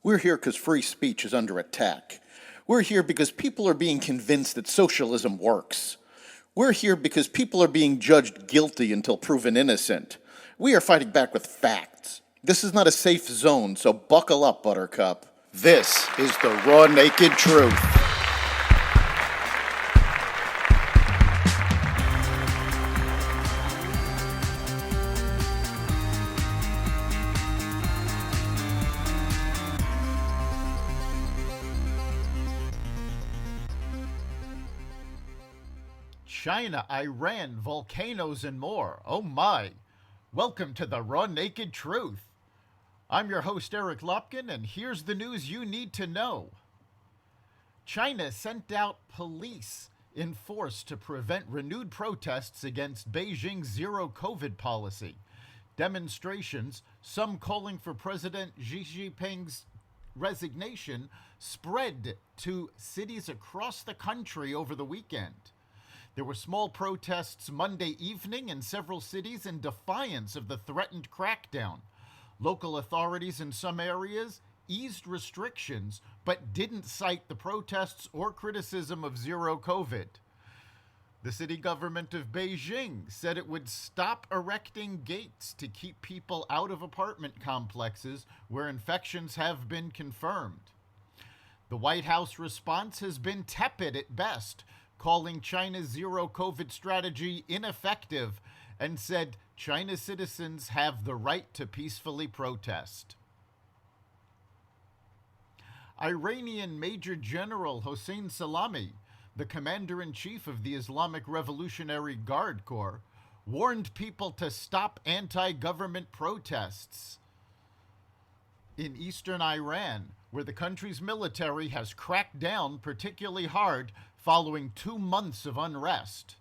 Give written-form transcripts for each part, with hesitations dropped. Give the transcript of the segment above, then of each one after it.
We're here because free speech is under attack. We're here because people are being convinced that socialism works. We're here because people are being judged guilty until proven innocent. We are fighting back with facts. This is not a safe zone, so buckle up, Buttercup. This is the raw, naked truth. China, Iran, volcanoes, and more. Oh my. Welcome to the Raw Naked Truth. I'm your host, Eric Lopkin, and here's the news you need to know. China sent out police in force to prevent renewed protests against Beijing's zero COVID policy. Demonstrations, some calling for President Xi Jinping's resignation, spread to cities across the country over the weekend. There were small protests Monday evening in several cities in defiance of the threatened crackdown. Local authorities in some areas eased restrictions but didn't cite the protests or criticism of zero COVID. The city government of Beijing said it would stop erecting gates to keep people out of apartment complexes where infections have been confirmed. The White House response has been tepid at best, calling China's zero COVID strategy ineffective and said China's citizens have the right to peacefully protest. Iranian Major General Hossein Salami, the commander-in-chief of the Islamic Revolutionary Guard Corps, warned people to stop anti-government protests in eastern Iran, where the country's military has cracked down particularly hard following 2 months of unrest.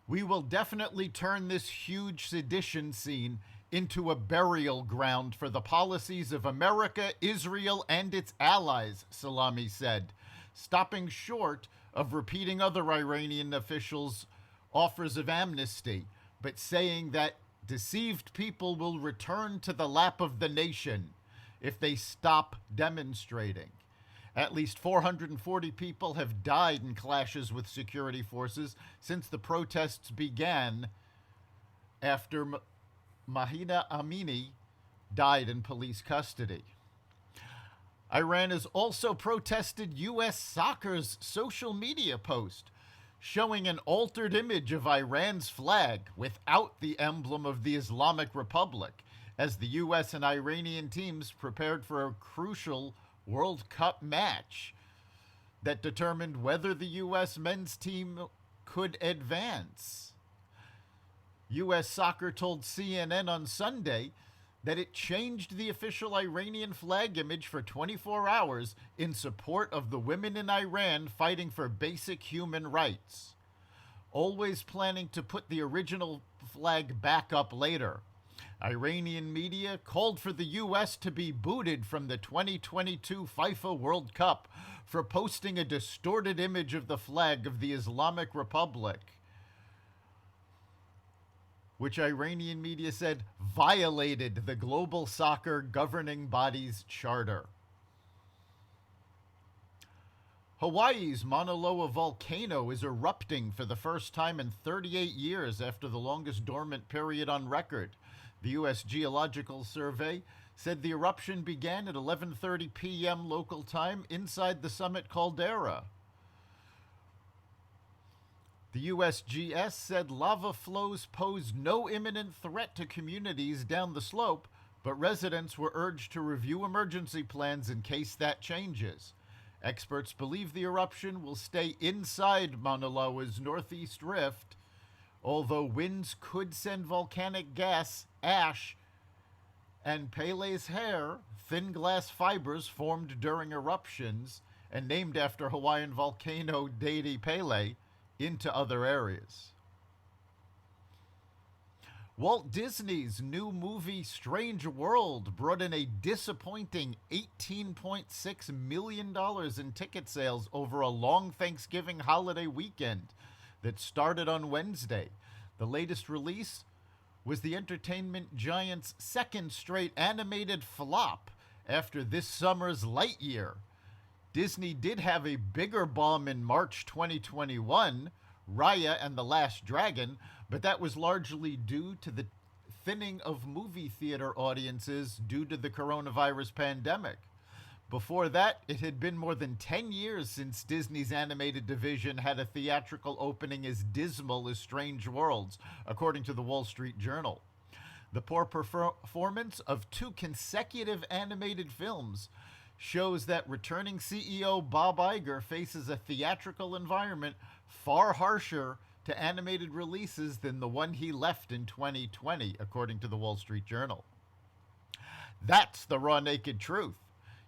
We will definitely turn this huge sedition scene into a burial ground for the policies of America, Israel, and its allies, Salami said, stopping short of repeating other Iranian officials' offers of amnesty, but saying that deceived people will return to the lap of the nation if they stop demonstrating. At least 440 people have died in clashes with security forces since the protests began after Mahina Amini died in police custody. Iran has also protested U.S. soccer's social media post showing an altered image of Iran's flag without the emblem of the Islamic Republic as the U.S. and Iranian teams prepared for a crucial World Cup match that determined whether the U.S. men's team could advance. U.S. Soccer told CNN on Sunday that it changed the official Iranian flag image for 24 hours in support of the women in Iran fighting for basic human rights, always planning to put the original flag back up later. Iranian media called for the U.S. to be booted from the 2022 FIFA World Cup for posting a distorted image of the flag of the Islamic Republic, which Iranian media said violated the global soccer governing body's charter. Hawaii's Mauna Loa volcano is erupting for the first time in 38 years after the longest dormant period on record. The U.S. Geological Survey said the eruption began at 11:30 p.m. local time inside the summit caldera. The USGS said lava flows pose no imminent threat to communities down the slope, but residents were urged to review emergency plans in case that changes. Experts believe the eruption will stay inside Mauna Loa's northeast rift, although winds could send volcanic gas, ash, and Pele's hair, thin glass fibers formed during eruptions and named after Hawaiian volcano deity Pele, into other areas. Walt Disney's new movie Strange World brought in a disappointing $18.6 million in ticket sales over a long Thanksgiving holiday weekend that started on Wednesday. The latest release was the entertainment giant's second straight animated flop after this summer's Lightyear. Disney did have a bigger bomb in March 2021, Raya and the Last Dragon, but that was largely due to the thinning of movie theater audiences due to the coronavirus pandemic. Before that, it had been more than 10 years since Disney's animated division had a theatrical opening as dismal as Strange Worlds, according to the Wall Street Journal. The poor performance of 2 consecutive animated films shows that returning CEO Bob Iger faces a theatrical environment far harsher to animated releases than the one he left in 2020, according to the Wall Street Journal. That's the Raw Naked Truth.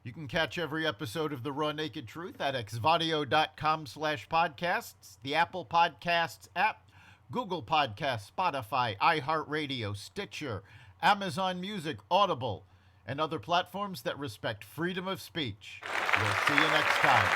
You can catch every episode of The Raw Naked Truth at xvadio.com/podcasts, the Apple Podcasts app, Google Podcasts, Spotify, iHeartRadio, Stitcher, Amazon Music, Audible, and other platforms that respect freedom of speech. We'll see you next time.